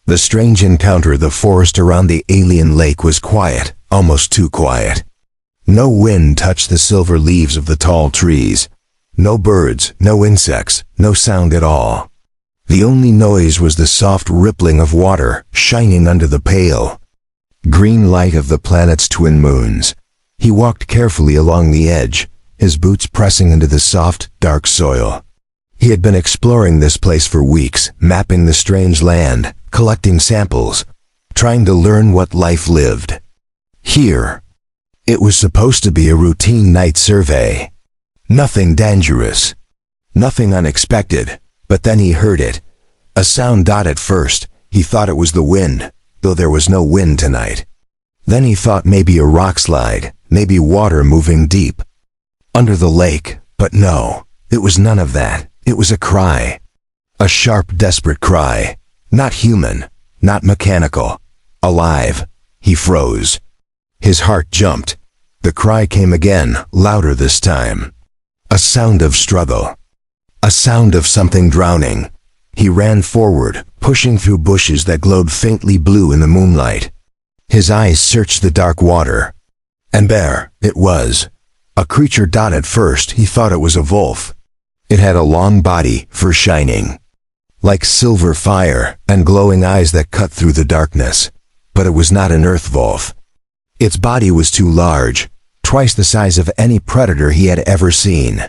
The strange encounter, the forest around the alien lake was quiet, almost too quiet. No wind touched the silver leaves of the tall trees. No birds, no insects, no sound at all. The only noise was the soft rippling of water shining under the pale green light of the planet's twin moons. He walked carefully along the edge, his boots pressing into the soft, dark soil. He had been exploring this place for weeks, mapping the strange land, collecting samples, trying to learn what life lived here. It was supposed to be a routine night survey. Nothing dangerous, nothing unexpected, but then he heard it. A sound. At first, he thought it was the wind, though there was no wind tonight. Then he thought maybe a rock slide, maybe water moving deep under the lake, but no, it was none of that. It was a cry. A sharp, desperate cry. Not human, not mechanical. Alive. He froze. His heart jumped. The cry came again, louder this time. A sound of struggle. A sound of something drowning. He ran forward, pushing through bushes that glowed faintly blue in the moonlight. His eyes searched the dark water. And there it was. A creature. At first, he thought it was a wolf. It had a long body, fur shining like silver fire, and glowing eyes that cut through the darkness. But it was not an earth wolf. Its body was too large, twice the size of any predator he had ever seen.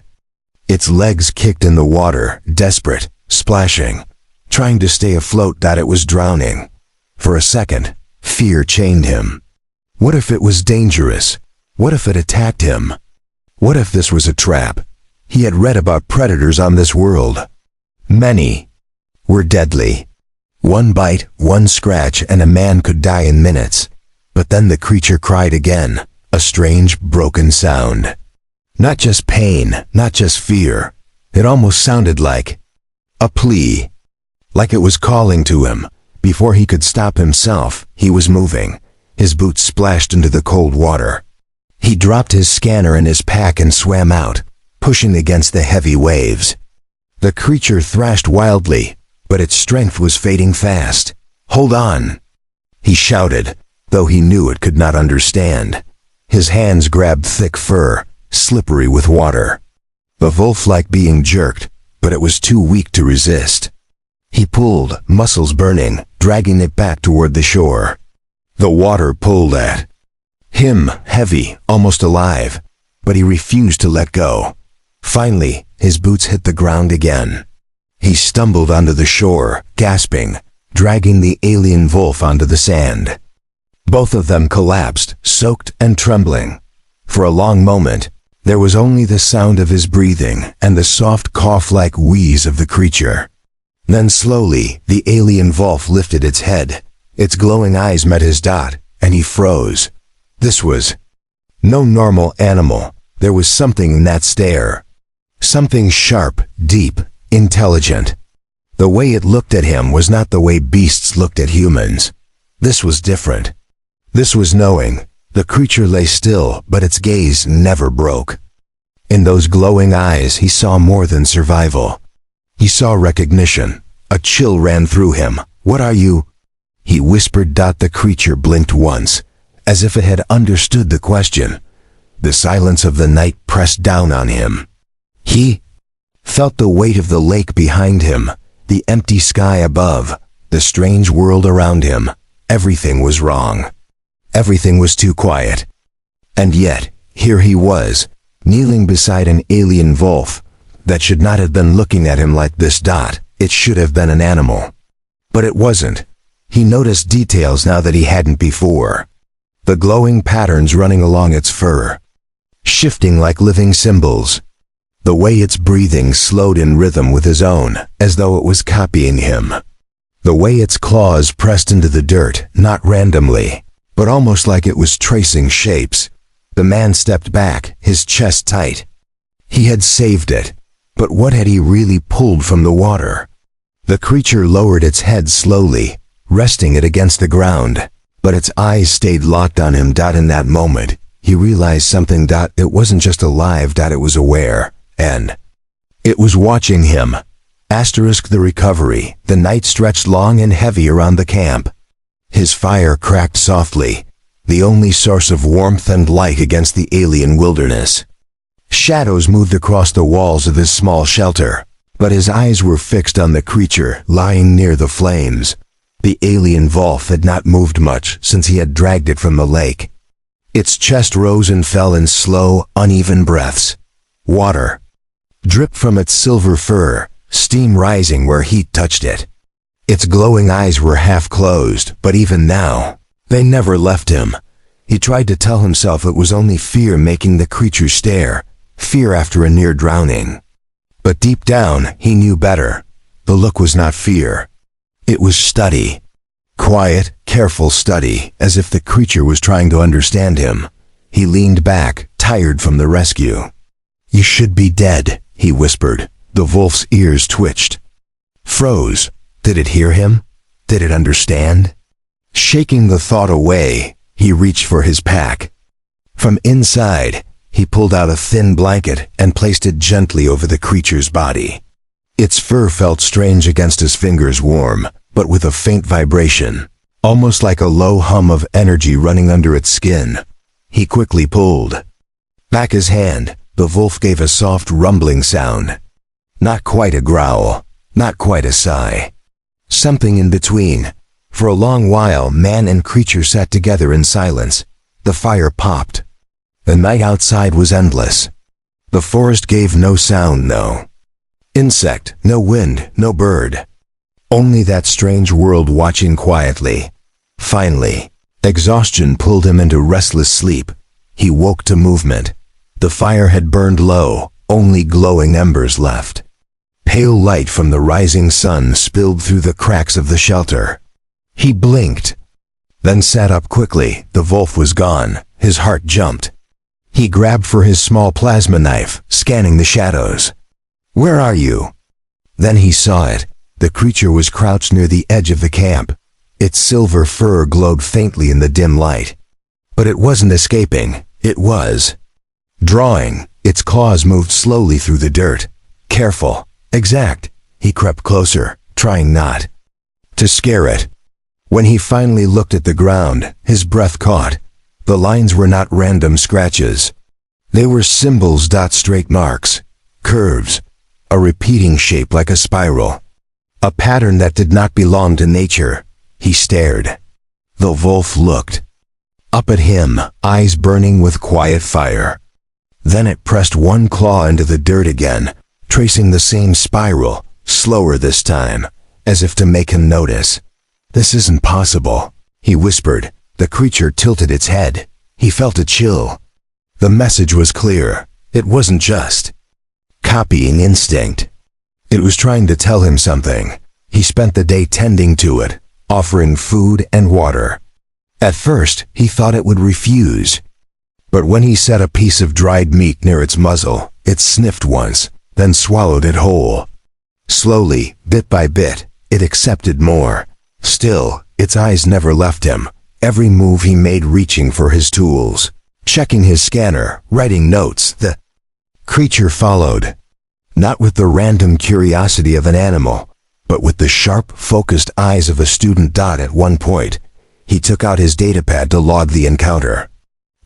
Its legs kicked in the water, desperate, splashing, trying to stay afloat. It was drowning. For a second, fear chained him. What if it was dangerous? What if it attacked him? What if this was a trap? He had read about predators on this world. Many were deadly. One bite, one scratch, and a man could die in minutes. But then the creature cried again, a strange, broken sound. Not just pain, not just fear. It almost sounded like a plea. Like it was calling to him. Before he could stop himself, he was moving. His boots splashed into the cold water. He dropped his scanner and his pack and swam out, pushing against the heavy waves. The creature thrashed wildly, but its strength was fading fast. "Hold on!" he shouted, though he knew it could not understand. His hands grabbed thick fur, slippery with water. The wolf-like being jerked, but it was too weak to resist. He pulled, muscles burning, dragging it back toward the shore. The water pulled at him, heavy, almost alive, but he refused to let go. Finally, his boots hit the ground again. He stumbled onto the shore, gasping, dragging the alien wolf onto the sand. Both of them collapsed, soaked and trembling. For a long moment, there was only the sound of his breathing and the soft cough-like wheeze of the creature. Then slowly, the alien wolf lifted its head. Its glowing eyes met his, and he froze. This was no normal animal. There was something in that stare. Something sharp, deep, intelligent. The way it looked at him was not the way beasts looked at humans. This was different. This was knowing. The creature lay still, but its gaze never broke. In those glowing eyes he saw more than survival. He saw recognition. A chill ran through him. "What are you?" he whispered. The creature blinked once, as if it had understood the question. The silence of the night pressed down on him. He felt the weight of the lake behind him, the empty sky above, the strange world around him. Everything was wrong. Everything was too quiet. And yet, here he was, kneeling beside an alien wolf that should not have been looking at him like this. It should have been an animal. But it wasn't. He noticed details now that he hadn't before. The glowing patterns running along its fur, shifting like living symbols. The way its breathing slowed in rhythm with his own, as though it was copying him. The way its claws pressed into the dirt, not randomly, but almost like it was tracing shapes. The man stepped back, his chest tight. He had saved it, but what had he really pulled from the water? The creature lowered its head slowly, resting it against the ground, but its eyes stayed locked on him. In that moment, he realized something. It wasn't just alive. It was aware, and it was watching him. The recovery. The night stretched long and heavy around the camp. His fire cracked softly, the only source of warmth and light against the alien wilderness. Shadows moved across the walls of his small shelter, but his eyes were fixed on the creature lying near the flames. The alien Volf had not moved much since he had dragged it from the lake. Its chest rose and fell in slow, uneven breaths. Water dripped from its silver fur, steam rising where heat touched it. Its glowing eyes were half closed, but even now, they never left him. He tried to tell himself it was only fear making the creature stare, fear after a near drowning. But deep down, he knew better. The look was not fear. It was study. Quiet, careful study, as if the creature was trying to understand him. He leaned back, tired from the rescue. "You should be dead," he whispered. The wolf's ears twitched. Froze. Did it hear him? Did it understand? Shaking the thought away, he reached for his pack. From inside, he pulled out a thin blanket and placed it gently over the creature's body. Its fur felt strange against his fingers, warm, but with a faint vibration, almost like a low hum of energy running under its skin. He quickly pulled back his hand. The wolf gave a soft rumbling sound. Not quite a growl, not quite a sigh. Something in between. For a long while, man and creature sat together in silence. The fire popped. The night outside was endless. The forest gave no sound, no insect, no wind, no bird. Only that strange world watching quietly. Finally, exhaustion pulled him into restless sleep. He woke to movement. The fire had burned low, only glowing embers left. Pale light from the rising sun spilled through the cracks of the shelter. He blinked, then sat up quickly. The wolf was gone. His heart jumped. He grabbed for his small plasma knife, scanning the shadows. "Where are you?" Then he saw it. The creature was crouched near the edge of the camp. Its silver fur glowed faintly in the dim light. But it wasn't escaping. It was drawing. Its claws moved slowly through the dirt. Careful, exact. He crept closer, trying not to scare it. When he finally looked at the ground, his breath caught. The lines were not random scratches. They were symbols, straight marks, curves, a repeating shape like a spiral. A pattern that did not belong to nature. He stared. The wolf looked up at him, eyes burning with quiet fire. Then it pressed one claw into the dirt again, tracing the same spiral, slower this time, as if to make him notice. "This isn't possible," he whispered. The creature tilted its head. He felt a chill. The message was clear. It wasn't just copying instinct. It was trying to tell him something. He spent the day tending to it, offering food and water. At first, he thought it would refuse. But when he set a piece of dried meat near its muzzle, it sniffed once, then swallowed it whole. Slowly, bit by bit, it accepted more. Still, its eyes never left him, every move he made reaching for his tools, checking his scanner, writing notes. The creature followed, not with the random curiosity of an animal, but with the sharp, focused eyes of a student. At one point, he took out his datapad to log the encounter.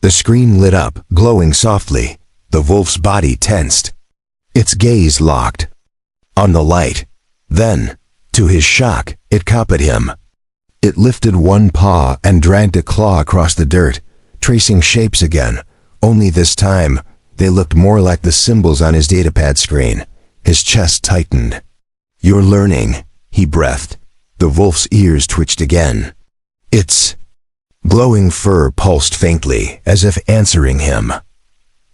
The screen lit up, glowing softly. The wolf's body tensed. Its gaze locked on the light. Then, to his shock, it copied him. It lifted one paw and dragged a claw across the dirt, tracing shapes again. Only this time, they looked more like the symbols on his datapad screen. His chest tightened. "You're learning," he breathed. The wolf's ears twitched again. Its glowing fur pulsed faintly, as if answering him.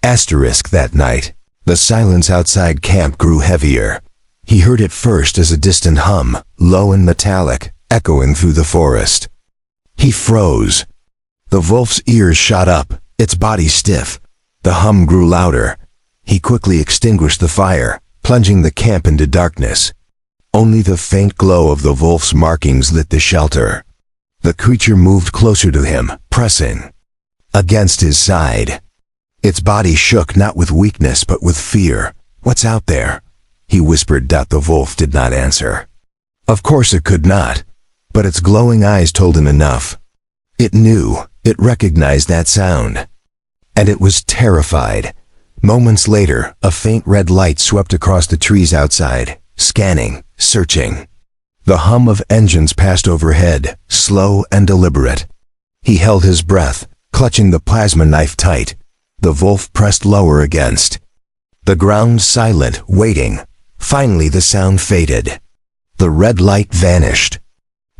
That night, the silence outside camp grew heavier. He heard it first as a distant hum, low and metallic, echoing through the forest. He froze. The wolf's ears shot up, its body stiff. The hum grew louder. He quickly extinguished the fire, plunging the camp into darkness. Only the faint glow of the wolf's markings lit the shelter. The creature moved closer to him, pressing against his side. Its body shook not with weakness but with fear. "What's out there?" he whispered. The wolf did not answer. Of course it could not, but its glowing eyes told him enough. It knew, it recognized that sound. And it was terrified. Moments later, a faint red light swept across the trees outside, scanning, searching. The hum of engines passed overhead, slow and deliberate. He held his breath, clutching the plasma knife tight. The wolf pressed lower against. The ground silent, waiting. Finally the sound faded. The red light vanished.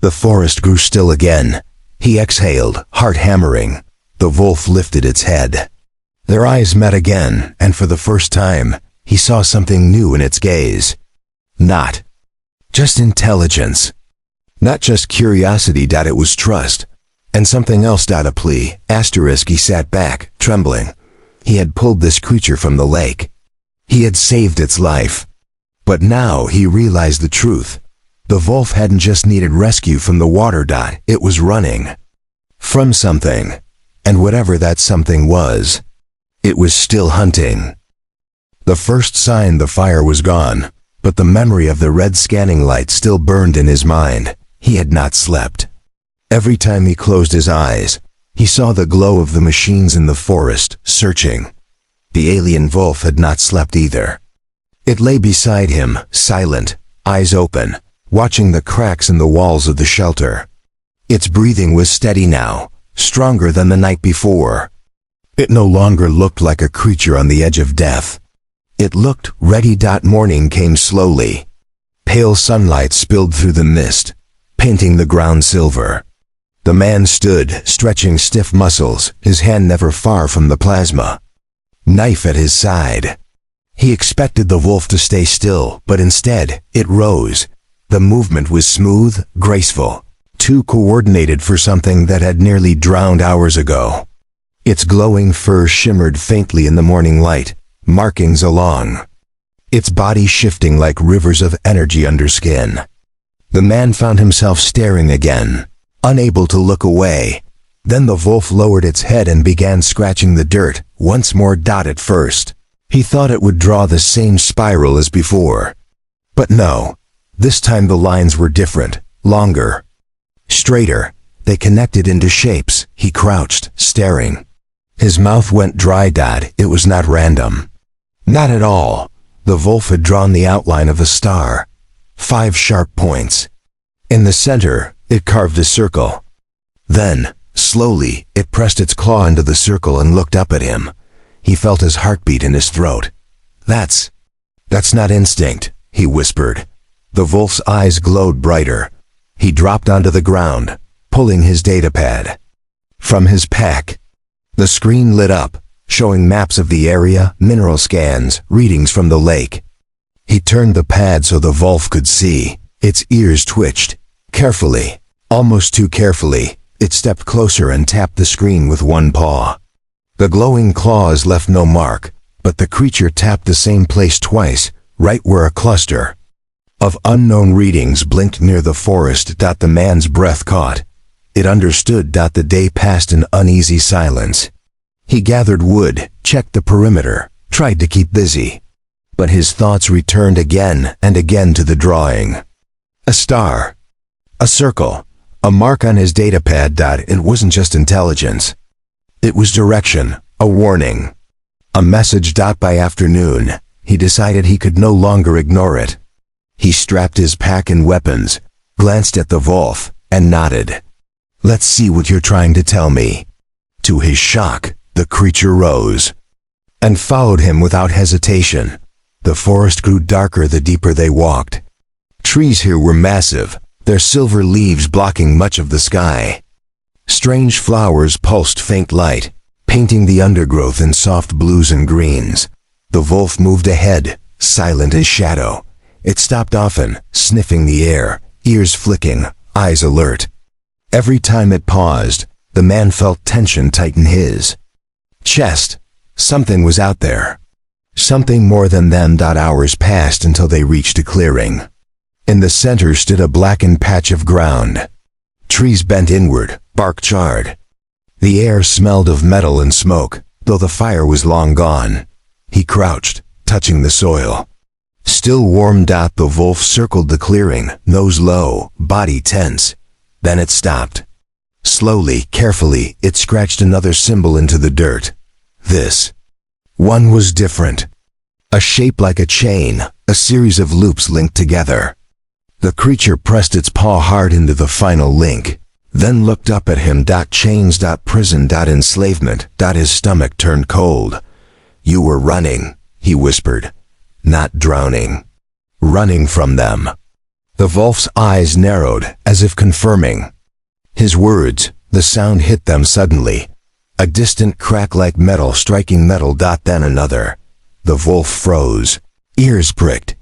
The forest grew still again. He exhaled, heart hammering. The wolf lifted its head. Their eyes met again, and for the first time, he saw something new in its gaze. Not just intelligence. Not just curiosity. It was trust. And something else. A plea. He sat back, trembling. He had pulled this creature from the lake. He had saved its life. But now he realized the truth. The wolf hadn't just needed rescue from the water. It was running from something. And whatever that something was, it was still hunting. The first sign, the fire was gone, but the memory of the red scanning light still burned in his mind. He had not slept. Every time he closed his eyes, he saw the glow of the machines in the forest, searching. The alien wolf had not slept either. It lay beside him, silent, eyes open, watching the cracks in the walls of the shelter. Its breathing was steady now, stronger than the night before. It no longer looked like a creature on the edge of death. It looked ready. Morning came slowly. Pale sunlight spilled through the mist, painting the ground silver. The man stood, stretching stiff muscles, his hand never far from the plasma. Knife at his side. He expected the wolf to stay still, but instead, it rose. The movement was smooth, graceful, too coordinated for something that had nearly drowned hours ago. Its glowing fur shimmered faintly in the morning light, markings along. Its body shifting like rivers of energy under skin. The man found himself staring again, unable to look away. Then the wolf lowered its head and began scratching the dirt, once more. At first, he thought it would draw the same spiral as before. But no. This time the lines were different, longer, straighter. They connected into shapes. He crouched, staring. His mouth went dry. It was not random. Not at all. The wolf had drawn the outline of a star. 5 sharp points. In the center, it carved a circle. Then, slowly, it pressed its claw into the circle and looked up at him. He felt his heartbeat in his throat. That's not instinct," he whispered. The wolf's eyes glowed brighter. He dropped onto the ground, pulling his datapad. From his pack, the screen lit up, showing maps of the area, mineral scans, readings from the lake. He turned the pad so the wolf could see. Its ears twitched. Carefully, almost too carefully, it stepped closer and tapped the screen with one paw. The glowing claws left no mark, but the creature tapped the same place twice, right where a cluster of unknown readings blinked near the forest. The man's breath caught. It understood. The day passed in uneasy silence. He gathered wood, checked the perimeter, tried to keep busy. But his thoughts returned again and again to the drawing. A star. A circle. A mark on his datapad. It wasn't just intelligence. It was direction, a warning. A message. By afternoon, he decided he could no longer ignore it. He strapped his pack and weapons, glanced at the wolf, and nodded. "Let's see what you're trying to tell me." To his shock, the creature rose and followed him without hesitation. The forest grew darker the deeper they walked. Trees here were massive, their silver leaves blocking much of the sky. Strange flowers pulsed faint light, painting the undergrowth in soft blues and greens. The wolf moved ahead, silent as shadow. It stopped often, sniffing the air, ears flicking, eyes alert. Every time it paused, the man felt tension tighten his chest. Something was out there. Something more than them. Hours passed until they reached a clearing. In the center stood a blackened patch of ground. Trees bent inward, bark charred. The air smelled of metal and smoke, though the fire was long gone. He crouched, touching the soil. Still warm. The wolf circled the clearing, nose low, body tense. Then it stopped. Slowly, carefully, it scratched another symbol into the dirt. This one was different. A shape like a chain, a series of loops linked together. The creature pressed its paw hard into the final link, then looked up at him. Chains. Prison. Enslavement. His stomach turned cold. You were running, he whispered. Not drowning. Running from them. The wolf's eyes narrowed, as if confirming his words. The sound hit them suddenly. A distant crack like metal striking metal. Then another. The wolf froze. Ears pricked.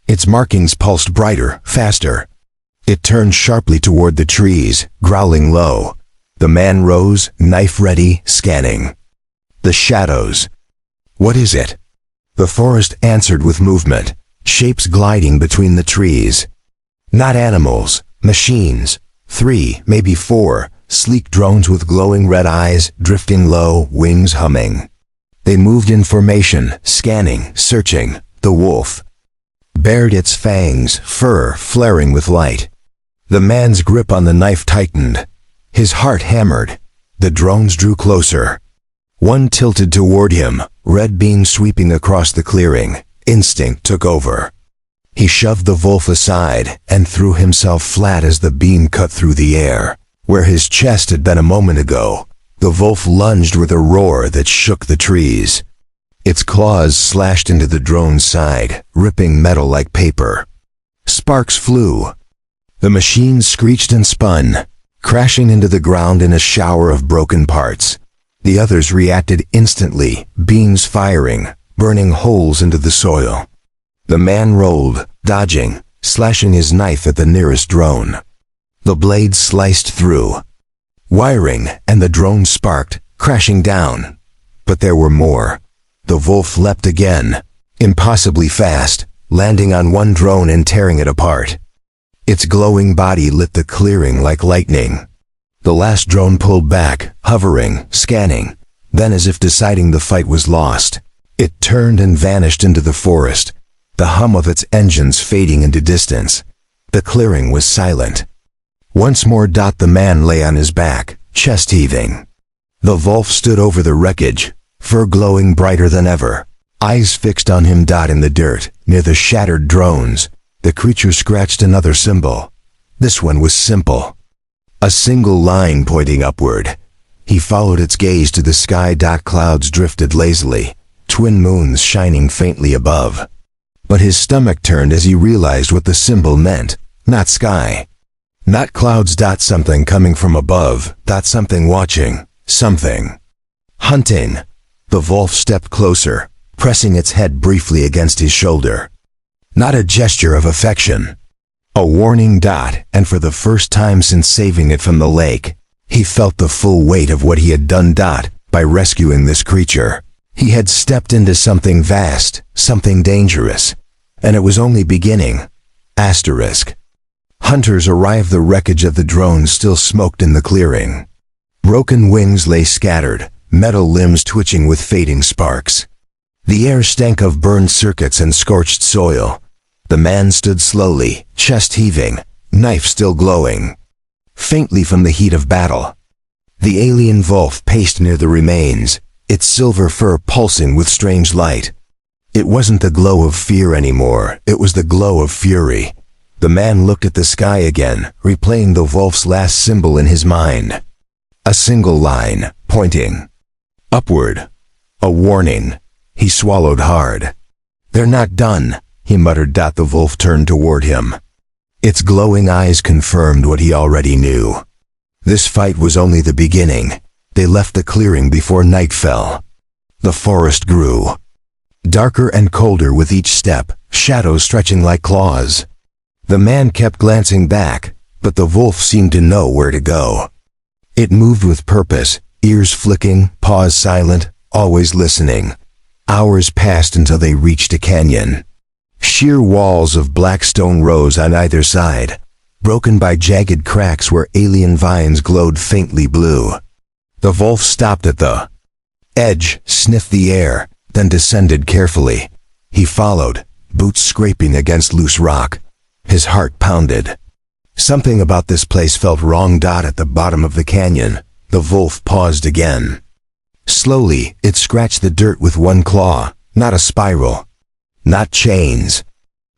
Its markings pulsed brighter, faster. It turned sharply toward the trees, growling low. The man rose, knife ready, scanning the shadows. What is it? The forest answered with movement, shapes gliding between the trees. Not animals, machines. 3, maybe 4, sleek drones with glowing red eyes, drifting low, wings humming. They moved in formation, scanning, searching. The wolf bared its fangs, fur flaring with light. The man's grip on the knife tightened. His heart hammered. The drones drew closer. One tilted toward him, red beam sweeping across the clearing. Instinct took over. He shoved the wolf aside and threw himself flat as the beam cut through the air. Where his chest had been a moment ago, the wolf lunged with a roar that shook the trees. Its claws slashed into the drone's side, ripping metal like paper. Sparks flew. The machine screeched and spun, crashing into the ground in a shower of broken parts. The others reacted instantly, beams firing, burning holes into the soil. The man rolled, dodging, slashing his knife at the nearest drone. The blade sliced through wiring, and the drone sparked, crashing down. But there were more. The wolf leapt again, impossibly fast, landing on one drone and tearing it apart. Its glowing body lit the clearing like lightning. The last drone pulled back, hovering, scanning. Then, as if deciding the fight was lost, it turned and vanished into the forest, the hum of its engines fading into distance. The clearing was silent. Once more. The man lay on his back, chest heaving. The wolf stood over the wreckage, fur glowing brighter than ever, eyes fixed on him. In the dirt, near the shattered drones, the creature scratched another symbol. This one was simple. A single line pointing upward. He followed its gaze to the sky. Clouds drifted lazily, twin moons shining faintly above. But his stomach turned as he realized what the symbol meant. Not sky. Not clouds. Something coming from above. Something watching. Something hunting. The wolf stepped closer, pressing its head briefly against his shoulder. Not a gesture of affection. A warning. And for the first time since saving it from the lake, he felt the full weight of what he had done. By rescuing this creature, he had stepped into something vast, something dangerous. And it was only beginning. Asterisk. Hunters arrived. The wreckage of the drone still smoked in the clearing. Broken wings lay scattered, metal limbs twitching with fading sparks. The air stank of burned circuits and scorched soil. The man stood slowly, chest heaving, knife still glowing faintly from the heat of battle. The alien wolf paced near the remains, its silver fur pulsing with strange light. It wasn't the glow of fear anymore, it was the glow of fury. The man looked at the sky again, replaying the wolf's last symbol in his mind. A single line, pointing upward. A warning. He swallowed hard. They're not done, he muttered. The wolf turned toward him. Its glowing eyes confirmed what he already knew. This fight was only the beginning. They left the clearing before night fell. The forest grew darker and colder with each step, shadows stretching like claws. The man kept glancing back, but the wolf seemed to know where to go. It moved with purpose, ears flicking, paws silent, always listening. Hours passed until they reached a canyon. Sheer walls of black stone rose on either side, broken by jagged cracks where alien vines glowed faintly blue. The wolf stopped at the edge, sniffed the air, then descended carefully. He followed, boots scraping against loose rock. His heart pounded. Something about this place felt wrong. At the bottom of the canyon, the wolf paused again. Slowly, it scratched the dirt with one claw, not a spiral, not chains.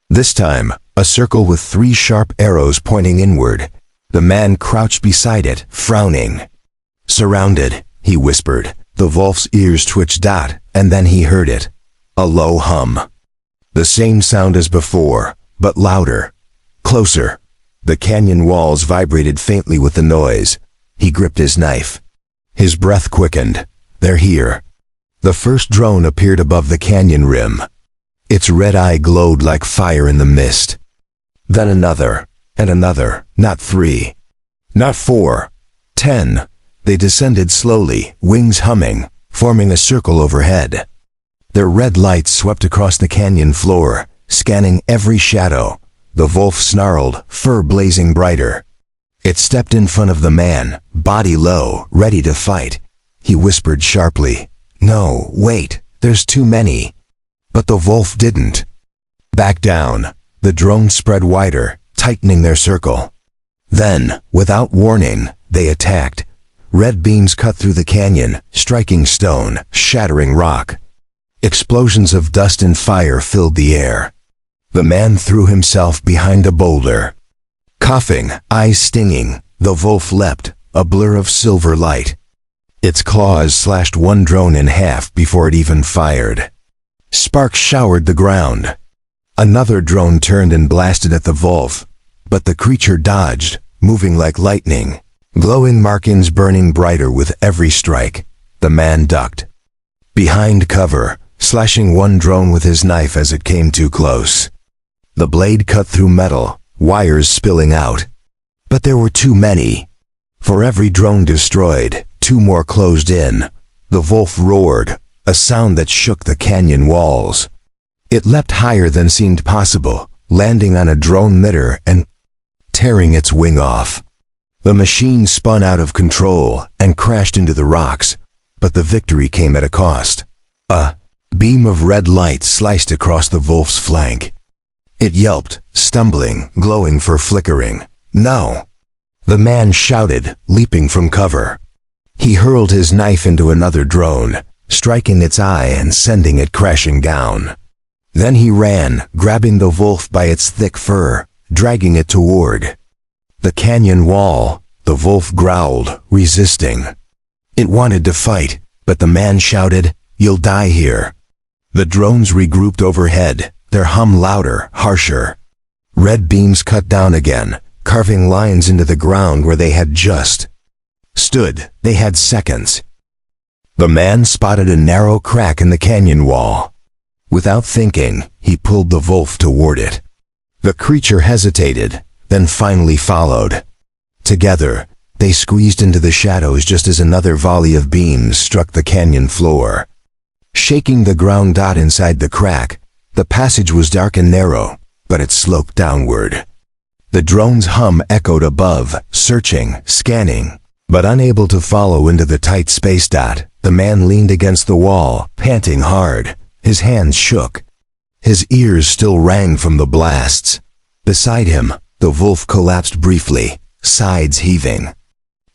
This time, a circle with 3 sharp arrows pointing inward. The man crouched beside it, frowning. "Surrounded," he whispered. The wolf's ears twitched, and then he heard it. A low hum. The same sound as before, but louder. Closer. The canyon walls vibrated faintly with the noise. He gripped his knife. His breath quickened. "They're here." The first drone appeared above the canyon rim. Its red eye glowed like fire in the mist. Then another, and another, not 3, not 4, 10. They descended slowly, wings humming, forming a circle overhead. Their red lights swept across the canyon floor, scanning every shadow. The wolf snarled, fur blazing brighter. It stepped in front of the man, body low, ready to fight. He whispered sharply, "No, wait, there's too many." But the wolf didn't. Back down. The drone spread wider, tightening their circle. Then, without warning, they attacked. Red beams cut through the canyon, striking stone, shattering rock. Explosions of dust and fire filled the air. The man threw himself behind a boulder. Coughing, eyes stinging, the wolf leapt, a blur of silver light. Its claws slashed one drone in half before it even fired. Sparks showered the ground. Another drone turned and blasted at the wolf, but the creature dodged, moving like lightning, glowing markings burning brighter with every strike. The man ducked. Behind cover, slashing one drone with his knife as it came too close. The blade cut through metal, wires spilling out. But there were too many. For every drone destroyed, 2 more closed in. The wolf roared, a sound that shook the canyon walls. It leapt higher than seemed possible, landing on a drone midair and tearing its wing off. The machine spun out of control and crashed into the rocks, but the victory came at a cost. A beam of red light sliced across the wolf's flank. It yelped, stumbling, glowing for flickering. "No!" The man shouted, leaping from cover. He hurled his knife into another drone, striking its eye and sending it crashing down. Then he ran, grabbing the wolf by its thick fur, dragging it toward the canyon wall. The wolf growled, resisting. It wanted to fight, but the man shouted, "You'll die here." The drones regrouped overhead, their hum louder, harsher. Red beams cut down again, carving lines into the ground where they had just stood. They had seconds. The man spotted a narrow crack in the canyon wall. Without thinking, he pulled the wolf toward it. The creature hesitated, then finally followed. Together, they squeezed into the shadows just as another volley of beams struck the canyon floor. Shaking the ground inside the crack, the passage was dark and narrow, but it sloped downward. The drone's hum echoed above, searching, scanning, but unable to follow into the tight space. The man leaned against the wall, panting hard. His hands shook. His ears still rang from the blasts. Beside him, the wolf collapsed briefly, sides heaving,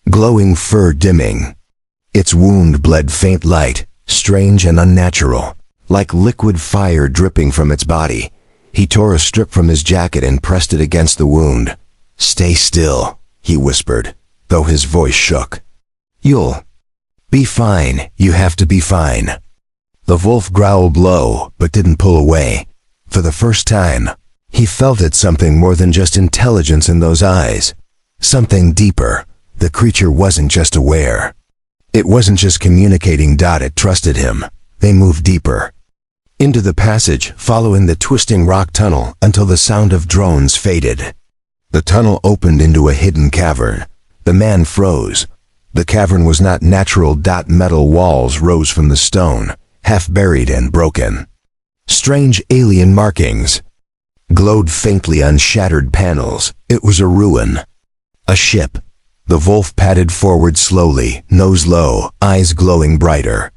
glowing fur dimming. Its wound bled faint light, strange and unnatural, like liquid fire dripping from its body. He tore a strip from his jacket and pressed it against the wound. "Stay still," he whispered, though his voice shook. "You'll be fine. You have to be fine." The wolf growled low, but didn't pull away. For the first time, he felt it something more than just intelligence in those eyes. Something deeper. The creature wasn't just aware. It wasn't just communicating. It trusted him. They moved deeper into the passage, following the twisting rock tunnel until the sound of drones faded. The tunnel opened into a hidden cavern. The man froze. The cavern was not natural. Metal walls rose from the stone, half buried and broken. Strange alien markings glowed faintly on shattered panels. It was a ruin. A ship. The wolf padded forward slowly, nose low, eyes glowing brighter.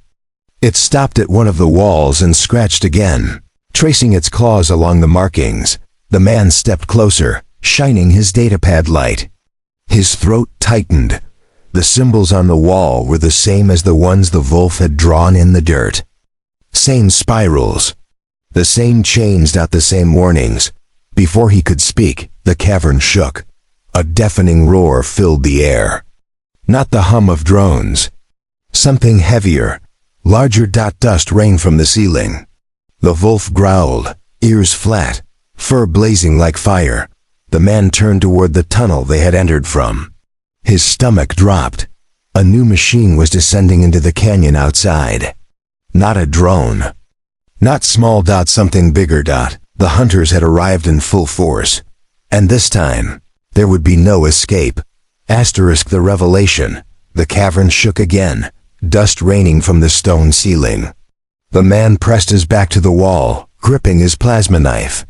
It stopped at one of the walls and scratched again. Tracing its claws along the markings, the man stepped closer, shining his datapad light. His throat tightened. The symbols on the wall were the same as the ones the wolf had drawn in the dirt. Same spirals. The same chains, the same warnings. Before he could speak, the cavern shook. A deafening roar filled the air. Not the hum of drones. Something heavier, larger. Dust rained from the ceiling. The wolf growled, ears flat, fur blazing like fire. The man turned toward the tunnel they had entered from. His stomach dropped. A new machine was descending into the canyon outside. Not a drone. Not small. Something bigger. The hunters had arrived in full force. And this time, there would be no escape. The revelation. The cavern shook again, dust raining from the stone ceiling. The man pressed his back to the wall, gripping his plasma knife.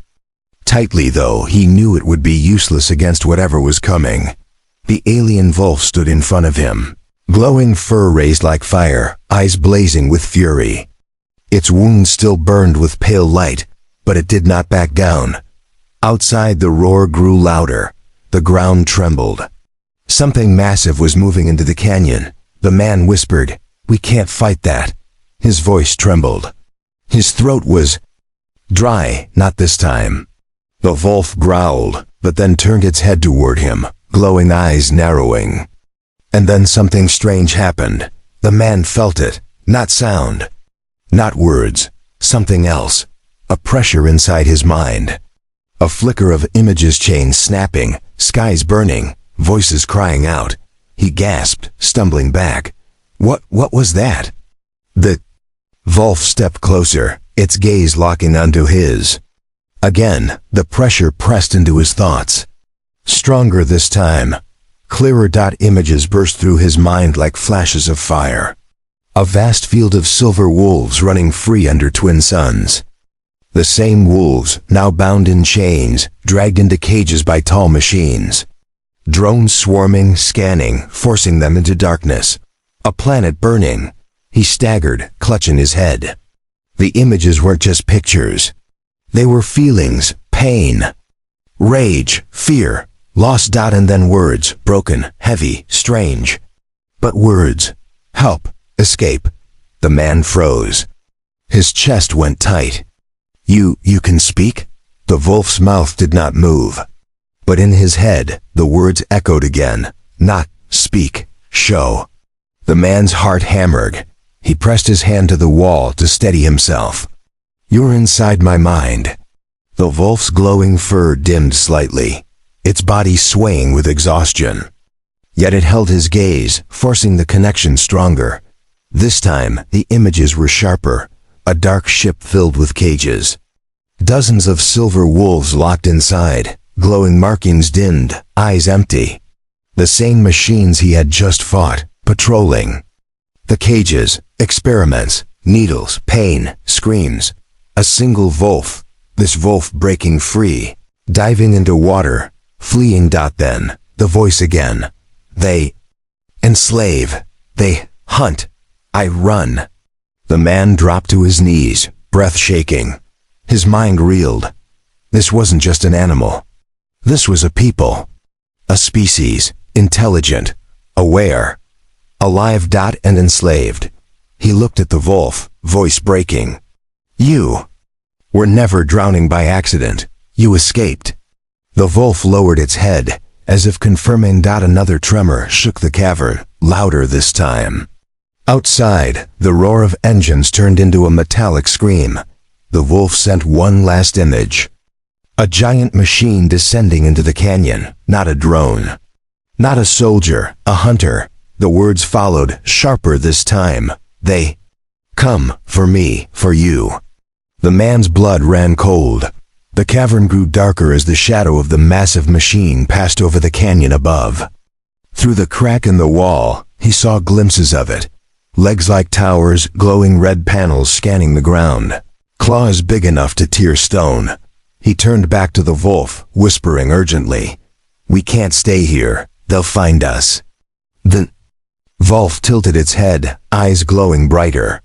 Tightly, though he knew it would be useless against whatever was coming. The alien wolf stood in front of him, glowing fur raised like fire, eyes blazing with fury. Its wounds still burned with pale light, but it did not back down. Outside, the roar grew louder. The ground trembled. Something massive was moving into the canyon. The man whispered, "We can't fight that." His voice trembled. His throat was dry. Not this time. The wolf growled, but then turned its head toward him, glowing eyes narrowing. And then something strange happened. The man felt it. Not sound. Not words. Something else. A pressure inside his mind. A flicker of images, chains snapping, skies burning, voices crying out. He gasped, stumbling back. What was that? The wolf stepped closer, its gaze locking onto his. Again, the pressure pressed into his thoughts. Stronger this time. Clearer. Images burst through his mind like flashes of fire. A vast field of silver wolves running free under twin suns. The same wolves, now bound in chains, dragged into cages by tall machines. Drones swarming, scanning, forcing them into darkness. A planet burning. He staggered, clutching his head. The images weren't just pictures. They were feelings, pain, rage, fear, loss. And then words, broken, heavy, strange. But words. Help, escape. The man froze. His chest went tight. You can speak? The wolf's mouth did not move. But in his head, the words echoed again. Not speak, show. The man's heart hammered. He pressed his hand to the wall to steady himself. You're inside my mind. The wolf's glowing fur dimmed slightly, its body swaying with exhaustion. Yet it held his gaze, forcing the connection stronger. This time, the images were sharper. A dark ship filled with cages. Dozens of silver wolves locked inside, glowing markings dimmed, eyes empty. The same machines he had just fought, patrolling. The cages, experiments, needles, pain, screams. A single wolf, this wolf breaking free, diving into water, fleeing. Then, the voice again. They enslave. They hunt. I run. The man dropped to his knees, breath shaking. His mind reeled. This wasn't just an animal. This was a people. A species, intelligent, aware, alive. And enslaved. He looked at the wolf, voice breaking. You were never drowning by accident. You escaped. The wolf lowered its head, as if confirming. Another tremor shook the cavern, louder this time. Outside, the roar of engines turned into a metallic scream. The wolf sent one last image. A giant machine descending into the canyon, not a drone. Not a soldier, a hunter. The words followed, sharper this time. They come for me, for you. The man's blood ran cold. The cavern grew darker as the shadow of the massive machine passed over the canyon above. Through the crack in the wall, he saw glimpses of it. Legs like towers, glowing red panels scanning the ground. Claws big enough to tear stone. He turned back to the wolf, whispering urgently. We can't stay here. They'll find us. The wolf tilted its head, eyes glowing brighter.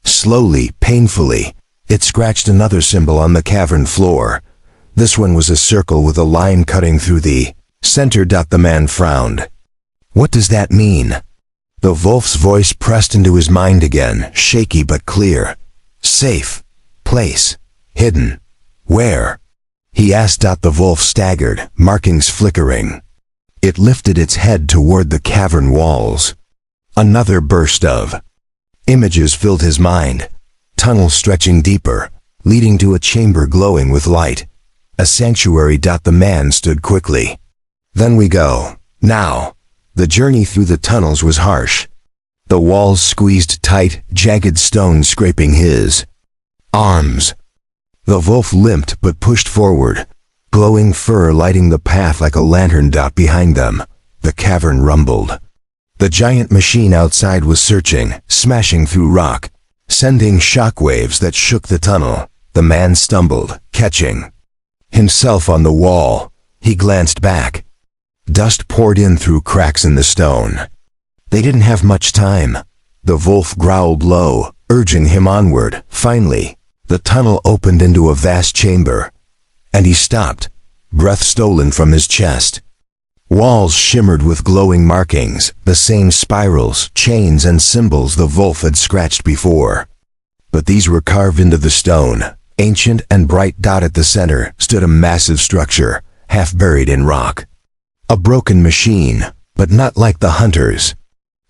Slowly, painfully, It scratched another symbol on the cavern floor. This one was a circle with a line cutting through the center. The man frowned. What does that mean? The wolf's voice pressed into his mind again, shaky but clear. Safe. Place. Hidden. Where? He asked. The wolf staggered, markings flickering. It lifted its head toward the cavern walls. Another burst of images filled his mind. Tunnels stretching deeper, leading to a chamber glowing with light. A sanctuary. The man stood quickly. Then we go. Now. The journey through the tunnels was harsh. The walls squeezed tight, jagged stone scraping his arms. The wolf limped but pushed forward, glowing fur lighting the path like a lantern. Behind them, the cavern rumbled. The giant machine outside was searching, smashing through rock, sending shockwaves that shook the tunnel. The man stumbled, catching himself on the wall. He glanced back. Dust poured in through cracks in the stone. They didn't have much time. The wolf growled low, urging him onward. Finally, the tunnel opened into a vast chamber, and he stopped, breath stolen from his chest. Walls shimmered with glowing markings, the same spirals, chains, and symbols the wolf had scratched before. But these were carved into the stone, ancient and bright. At the center stood a massive structure, half buried in rock. A broken machine, but not like the hunters.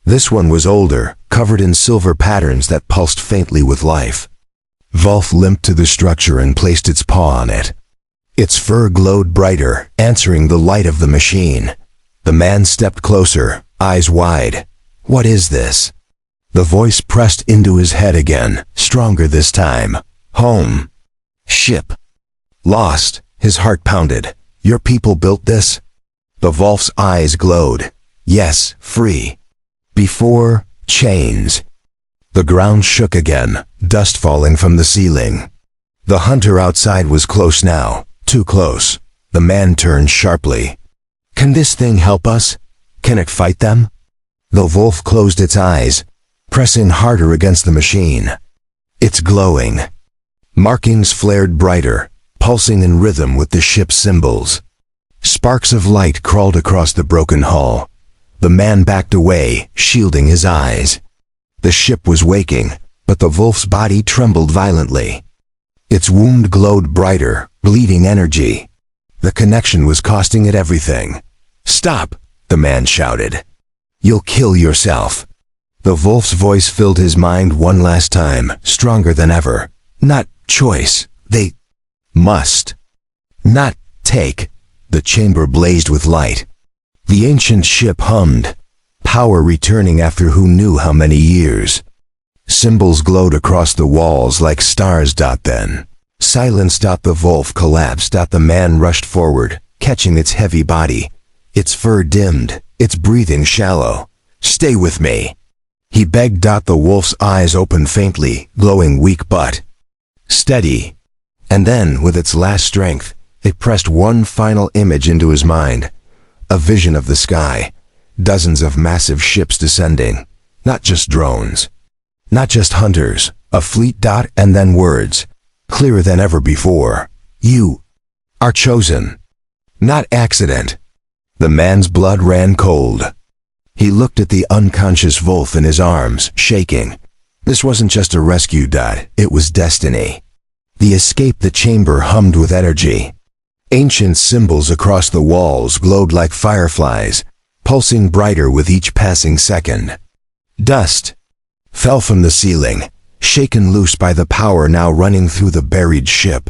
This one was older, covered in silver patterns that pulsed faintly with life. Wolf limped to the structure and placed its paw on it. Its fur glowed brighter, answering the light of the machine. The man stepped closer, eyes wide. What is this? The voice pressed into his head again, stronger this time. Home. Ship. Lost. His heart pounded. Your people built this? The wolf's eyes glowed. Yes, free. Before, chains. The ground shook again, dust falling from the ceiling. The hunter outside was close now, too close. The man turned sharply. Can this thing help us? Can it fight them? The wolf closed its eyes, pressing harder against the machine. It's glowing. Markings flared brighter, pulsing in rhythm with the ship's symbols. Sparks of light crawled across the broken hull. The man backed away, shielding his eyes. The ship was waking, but the wolf's body trembled violently. Its wound glowed brighter, bleeding energy. The connection was costing it everything. Stop, the man shouted. You'll kill yourself. The wolf's voice filled his mind one last time, stronger than ever. Not choice, they must. Not take. The chamber blazed with light. The ancient ship hummed, power returning after who knew how many years. Symbols glowed across the walls like stars. Then silence. The wolf collapsed. The man rushed forward, catching its heavy body. Its fur dimmed, its breathing shallow. Stay with me, he begged. The wolf's eyes opened faintly, glowing weak but steady. And then, with its last strength, it pressed one final image into his mind. A vision of the sky. Dozens of massive ships descending. Not just drones. Not just hunters. A fleet. And then words, clearer than ever before. You are chosen. Not accident. The man's blood ran cold. He looked at the unconscious wolf in his arms, shaking. This wasn't just a rescue. It was destiny. The escape. The chamber hummed with energy. Ancient symbols across the walls glowed like fireflies, pulsing brighter with each passing second. Dust fell from the ceiling, shaken loose by the power now running through the buried ship.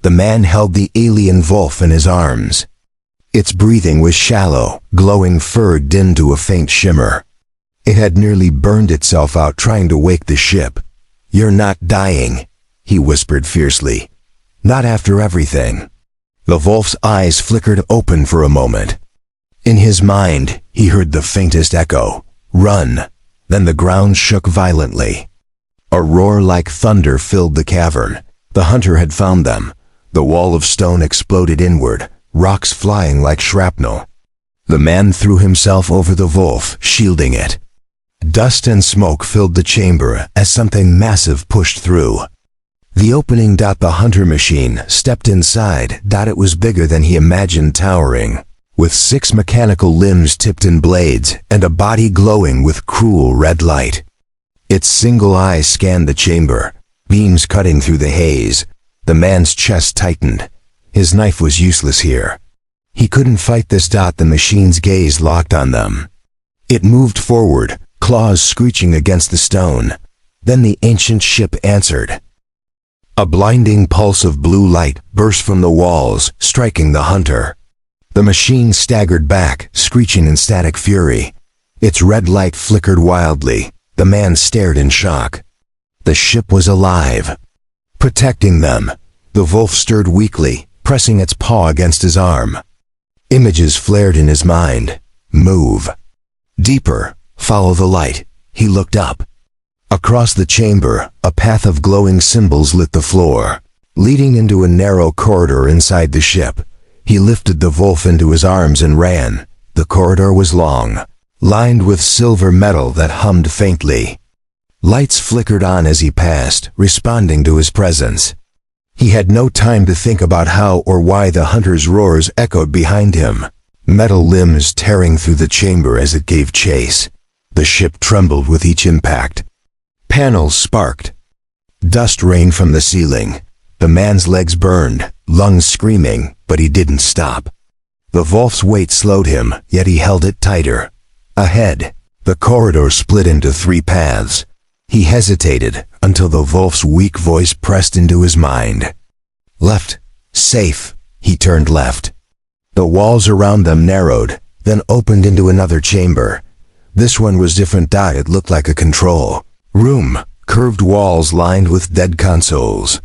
The man held the alien wolf in his arms. Its breathing was shallow, glowing fur dimmed to a faint shimmer. It had nearly burned itself out trying to wake the ship. You're not dying, he whispered fiercely. Not after everything. The wolf's eyes flickered open for a moment. In his mind, he heard the faintest echo. Run. Then the ground shook violently. A roar like thunder filled the cavern. The hunter had found them. The wall of stone exploded inward, rocks flying like shrapnel. The man threw himself over the wolf, shielding it. Dust and smoke filled the chamber as something massive pushed through. The opening. The hunter machine stepped inside. It was bigger than he imagined, towering, with 6 mechanical limbs tipped in blades and a body glowing with cruel red light. Its single eye scanned the chamber, beams cutting through the haze. The man's chest tightened. His knife was useless here. He couldn't fight this. The machine's gaze locked on them. It moved forward, claws screeching against the stone. Then the ancient ship answered. A blinding pulse of blue light burst from the walls, striking the hunter. The machine staggered back, screeching in static fury. Its red light flickered wildly. The man stared in shock. The ship was alive, protecting them. The wolf stirred weakly, pressing its paw against his arm. Images flared in his mind. Move. Deeper. Follow the light. He looked up. Across the chamber, a path of glowing symbols lit the floor, leading into a narrow corridor inside the ship. He lifted the wolf into his arms and ran. The corridor was long, lined with silver metal that hummed faintly. Lights flickered on as he passed, responding to his presence. He had no time to think about how or why the hunter's roars echoed behind him, metal limbs tearing through the chamber as it gave chase. The ship trembled with each impact. Panels sparked. Dust rained from the ceiling. The man's legs burned, lungs screaming, but he didn't stop. The wolf's weight slowed him, yet he held it tighter. Ahead, the corridor split into 3 paths. He hesitated until the wolf's weak voice pressed into his mind. Left. Safe. He turned left. The walls around them narrowed, then opened into another chamber. This one was different. It looked like a control room, curved walls lined with dead consoles.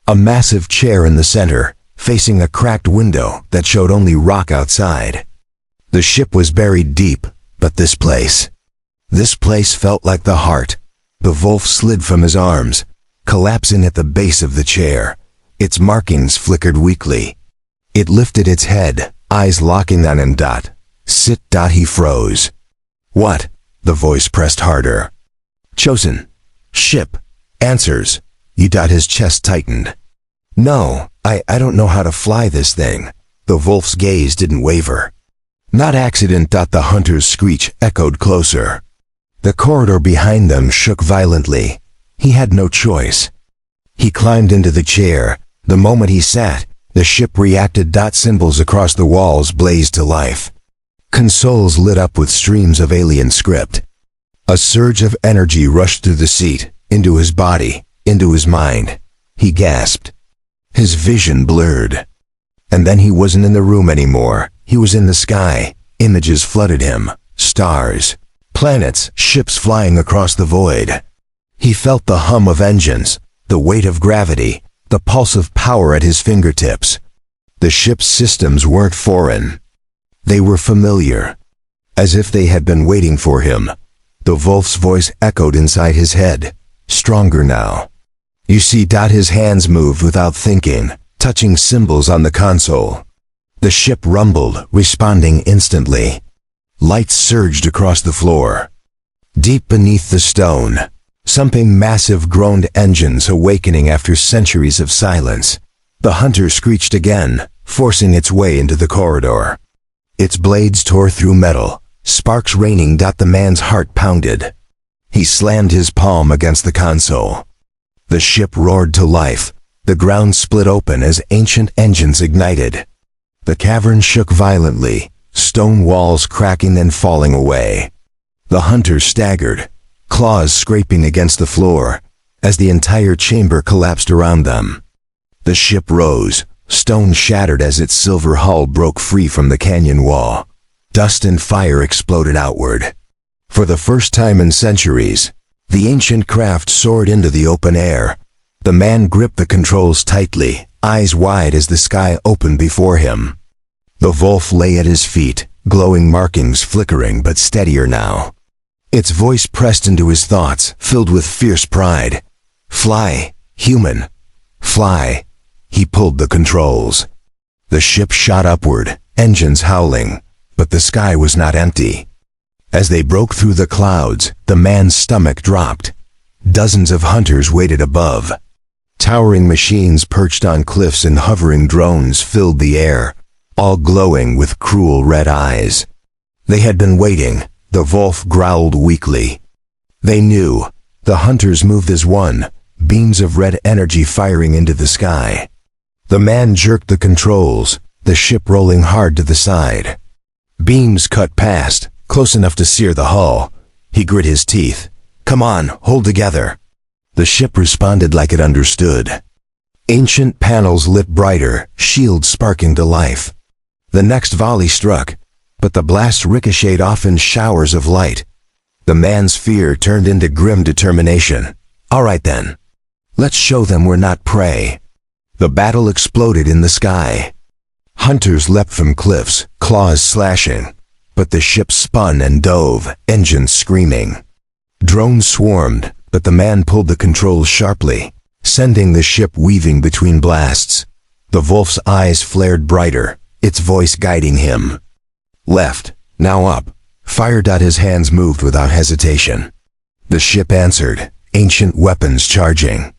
A massive chair in the center, facing a cracked window that showed only rock outside. The ship was buried deep, but this place felt like the heart. The wolf slid from his arms, collapsing at the base of the chair. Its markings flickered weakly. It lifted its head, eyes locking on him. Sit. He froze. What? The voice pressed harder. Chosen. Ship. Answers. You. His chest tightened. No, I don't know how to fly this thing. The wolf's gaze didn't waver. Not accident. The hunter's screech echoed closer. The corridor behind them shook violently. He had no choice. He climbed into the chair. The moment he sat, the ship reacted. Symbols across the walls blazed to life. Consoles lit up with streams of alien script. A surge of energy rushed through the seat, into his body, into his mind. He gasped. His vision blurred. And then he wasn't in the room anymore. He was in the sky. Images flooded him. Stars. Planets, ships flying across the void. He felt the hum of engines, the weight of gravity, the pulse of power at his fingertips. The ship's systems weren't foreign. They were familiar, as if they had been waiting for him. The wolf's voice echoed inside his head, stronger now. You see. His hands moved without thinking, touching symbols on the console. The ship rumbled, responding instantly. Lights surged across the floor. Deep beneath the stone, something massive groaned, engines awakening after centuries of silence. The hunter screeched again, forcing its way into the corridor. Its blades tore through metal, sparks raining. The man's heart pounded. He slammed his palm against the console. The ship roared to life. The ground split open as ancient engines ignited. The cavern shook violently, stone walls cracking then falling away. The hunter staggered, claws scraping against the floor, as the entire chamber collapsed around them. The ship rose, stone shattered as its silver hull broke free from the canyon wall. Dust and fire exploded outward. For the first time in centuries, the ancient craft soared into the open air. The man gripped the controls tightly, eyes wide as the sky opened before him. The wolf lay at his feet, glowing markings flickering but steadier now. Its voice pressed into his thoughts, filled with fierce pride. Fly, human. Fly. He pulled the controls. The ship shot upward, engines howling, but the sky was not empty. As they broke through the clouds, the man's stomach dropped. Dozens of hunters waited above. Towering machines perched on cliffs and hovering drones filled the air, all glowing with cruel red eyes. They had been waiting, the wolf growled weakly. They knew. The hunters moved as one, beams of red energy firing into the sky. The man jerked the controls, the ship rolling hard to the side. Beams cut past, close enough to sear the hull. He grit his teeth. Come on, hold together. The ship responded like it understood. Ancient panels lit brighter, shields sparking to life. The next volley struck, but the blast ricocheted off in showers of light. The man's fear turned into grim determination. All right then. Let's show them we're not prey. The battle exploded in the sky. Hunters leapt from cliffs, claws slashing, but the ship spun and dove, engines screaming. Drones swarmed, but the man pulled the controls sharply, sending the ship weaving between blasts. The wolf's eyes flared brighter, its voice guiding him. Left, now up. Fire. His hands moved without hesitation. The ship answered, ancient weapons charging.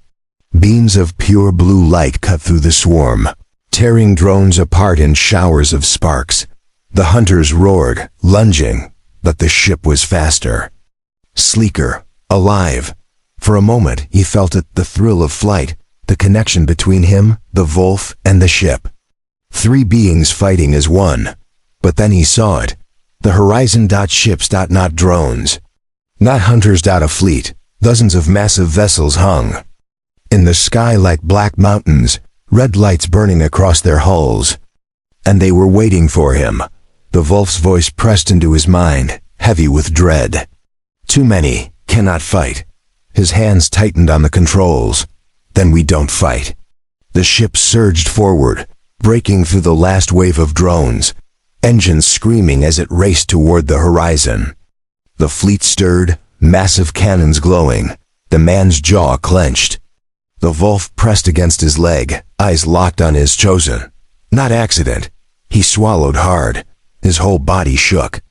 Beams of pure blue light cut through the swarm, tearing drones apart in showers of sparks. The hunters roared, lunging, but the ship was faster. Sleeker, alive. For a moment he felt it, the thrill of flight, the connection between him, the wolf, and the ship. Three beings fighting as one. But then he saw it. The horizon. Ships. Not drones. Not hunters. A fleet. Dozens of massive vessels hung in the sky like black mountains, red lights burning across their hulls. And they were waiting for him. The wolf's voice pressed into his mind, heavy with dread. Too many, cannot fight. His hands tightened on the controls. Then we don't fight. The ship surged forward, breaking through the last wave of drones, engines screaming as it raced toward the horizon. The fleet stirred, massive cannons glowing. The man's jaw clenched. The wolf pressed against his leg, eyes locked on his chosen. Not accident. He swallowed hard. His whole body shook.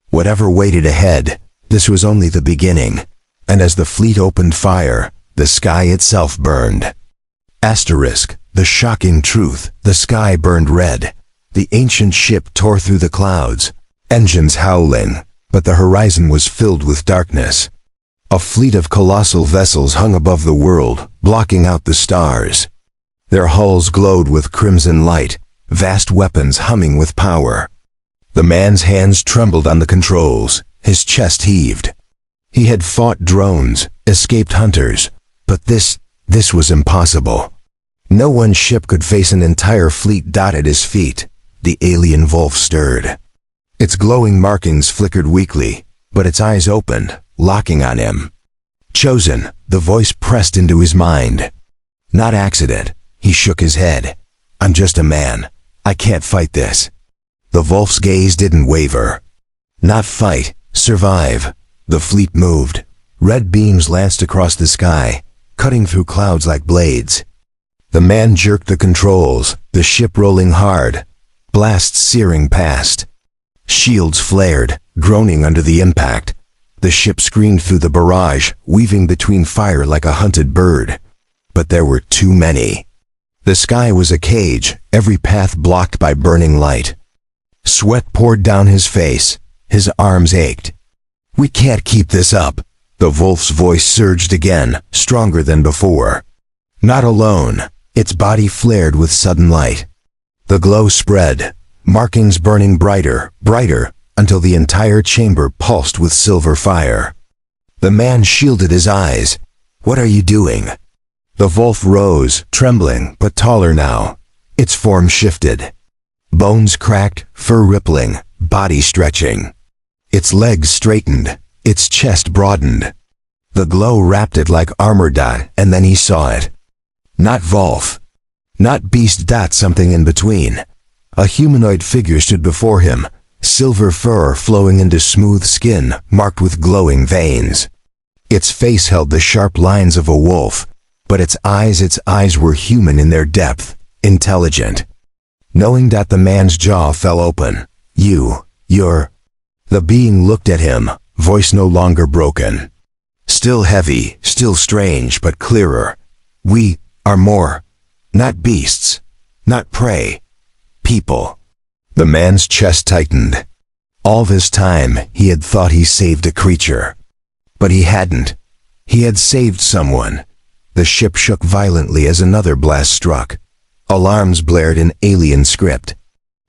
Whatever waited ahead, this was only the beginning. And as the fleet opened fire, the sky itself burned. Asterisk, the shocking truth, the sky burned red. The ancient ship tore through the clouds, engines howling, but the horizon was filled with darkness. A fleet of colossal vessels hung above the world, blocking out the stars. Their hulls glowed with crimson light, vast weapons humming with power. The man's hands trembled on the controls, his chest heaved. He had fought drones, escaped hunters, but this was impossible. No one ship could face an entire fleet. At his feet, the alien wolf stirred. Its glowing markings flickered weakly, but its eyes opened, locking on him. Chosen, the voice pressed into his mind. Not accident. He shook his head. I'm just a man. I can't fight this. The wolf's gaze didn't waver. Not fight, survive. The fleet moved. Red beams lanced across the sky, cutting through clouds like blades. The man jerked the controls, the ship rolling hard, blasts searing past. Shields flared, groaning under the impact. The ship screamed through the barrage, weaving between fire like a hunted bird. But there were too many. The sky was a cage, every path blocked by burning light. Sweat poured down his face. His arms ached. We can't keep this up. The wolf's voice surged again, stronger than before. Not alone. Its body flared with sudden light. The glow spread, markings burning brighter, brighter, until the entire chamber pulsed with silver fire. The man shielded his eyes. What are you doing? The wolf rose, trembling, but taller now. Its form shifted. Bones cracked, fur rippling, body stretching. Its legs straightened, its chest broadened. The glow wrapped it like armor. And then he saw it. Not wolf. Not beast. Something in between. A humanoid figure stood before him, silver fur flowing into smooth skin marked with glowing veins. Its face held the sharp lines of a wolf, but its eyes were human in their depth, intelligent. Knowing that, the man's jaw fell open. You're... The being looked at him, voice no longer broken. Still heavy, still strange, but clearer. We are more. Not beasts. Not prey. People. The man's chest tightened. All this time, he had thought he saved a creature. But he hadn't. He had saved someone. The ship shook violently as another blast struck. Alarms blared in alien script.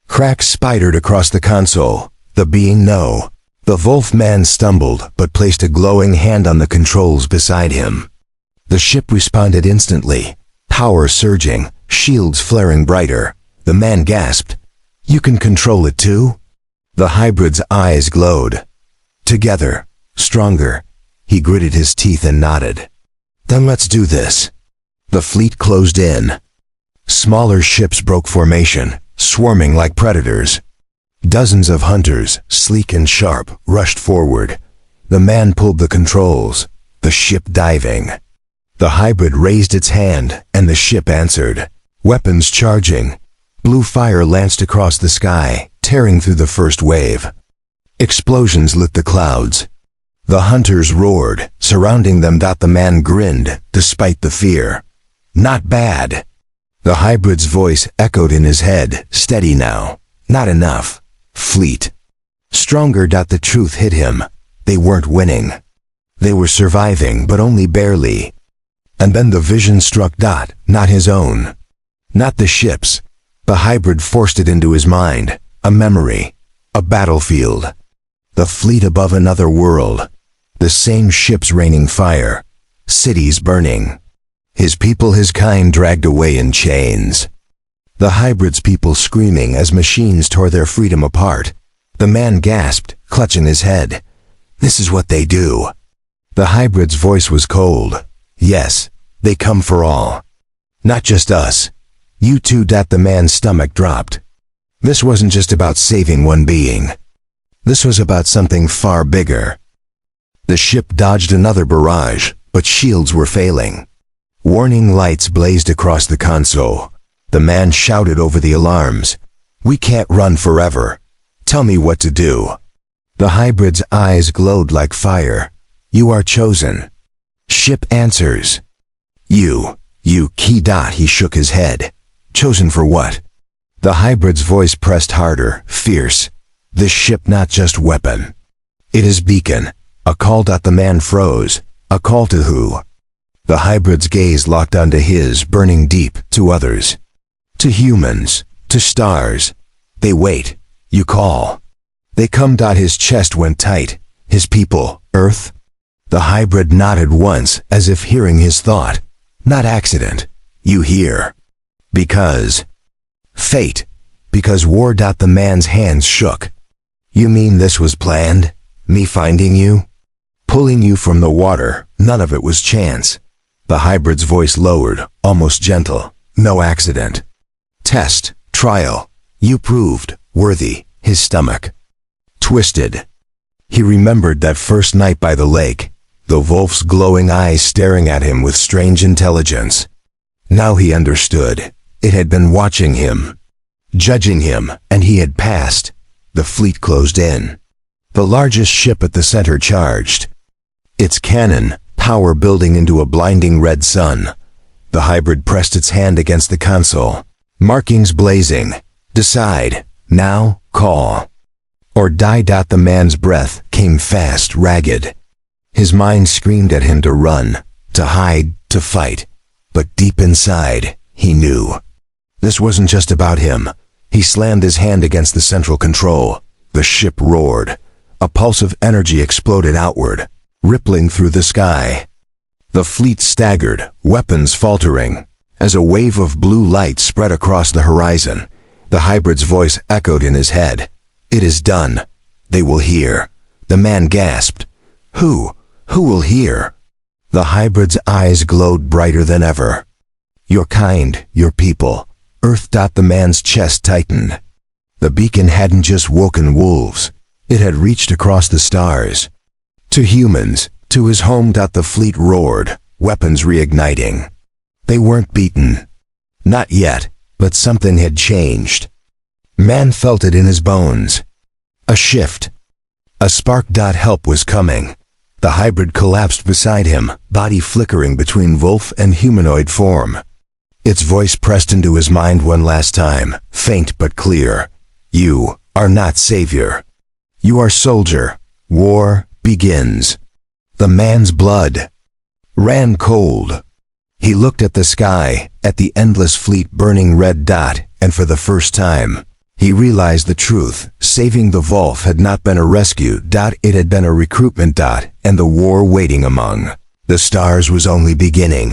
Cracks spidered across the console. The being no. The Wolfman stumbled, but placed a glowing hand on the controls beside him. The ship responded instantly. Power surging, shields flaring brighter. The man gasped. "You can control it too?" The hybrid's eyes glowed. Together, stronger. He gritted his teeth and nodded. "Then let's do this." The fleet closed in. Smaller ships broke formation, swarming like predators. Dozens of hunters, sleek and sharp, rushed forward. The man pulled the controls, the ship diving. The hybrid raised its hand, and the ship answered. Weapons charging. Blue fire lanced across the sky, tearing through the first wave. Explosions lit the clouds. The hunters roared, surrounding them. The man grinned, despite the fear. "Not bad." The hybrid's voice echoed in his head, steady now. "Not enough. Fleet." Stronger. The truth hit him. They weren't winning. They were surviving, but only barely. And then the vision struck. Not his own. Not the ship's. The hybrid forced it into his mind. A memory. A battlefield. The fleet above another world. The same ships raining fire. Cities burning. His people, his kind, dragged away in chains. The hybrid's people screaming as machines tore their freedom apart. The man gasped, clutching his head. "This is what they do." The hybrid's voice was cold. "Yes, they come for all. Not just us. You too." The man's stomach dropped. This wasn't just about saving one being. This was about something far bigger. The ship dodged another barrage, but shields were failing. Warning lights blazed across the console. The man shouted over the alarms. "We can't run forever. Tell me what to do." The hybrid's eyes glowed like fire. "You are chosen." Ship answers. You key. He shook his head. "Chosen for what?" The hybrid's voice pressed harder, fierce. "This ship not just weapon. It is beacon. A call." The man froze. "A call to who?" The hybrid's gaze locked onto his, burning deep. "To others. To humans. To stars. They wait. You call. They come." His chest went tight. "His people, Earth?" The hybrid nodded once, as if hearing his thought. "Not accident. You hear. Because. Fate. Because war." The man's hands shook. "You mean this was planned? Me finding you? Pulling you from the water? None of it was chance." The hybrid's voice lowered, almost gentle. "No accident. Test. Trial. You proved worthy." His stomach twisted. He remembered that first night by the lake, the wolf's glowing eyes staring at him with strange intelligence. Now he understood. It had been watching him, judging him, and he had passed. The fleet closed in. The largest ship at the center charged. Its cannon, power building into a blinding red sun. The hybrid pressed its hand against the console. Markings blazing. "Decide. Now, call. Or die." The man's breath came fast, ragged. His mind screamed at him to run, to hide, to fight. But deep inside, he knew. This wasn't just about him. He slammed his hand against the central control. The ship roared. A pulse of energy exploded outward, rippling through the sky. The fleet staggered, weapons faltering, as a wave of blue light spread across the horizon. The hybrid's voice echoed in his head. "It is done. They will hear." The man gasped. Who will hear?" The hybrid's eyes glowed brighter than ever. "Your kind, your people, Earth." The man's chest tightened. The beacon hadn't just woken wolves. It had reached across the stars. To humans, to his home. The fleet roared, weapons reigniting. They weren't beaten. Not yet, but something had changed. Man felt it in his bones. A shift. A spark. Help was coming. The hybrid collapsed beside him, body flickering between wolf and humanoid form. Its voice pressed into his mind one last time, faint but clear. You are not savior. You are soldier. War begins. The man's blood ran cold. He looked at the sky, at the endless fleet burning red dot, and for the first time, he realized the truth. Saving the Volf had not been a rescue dot, it had been a recruitment dot, and the war waiting among the stars was only beginning.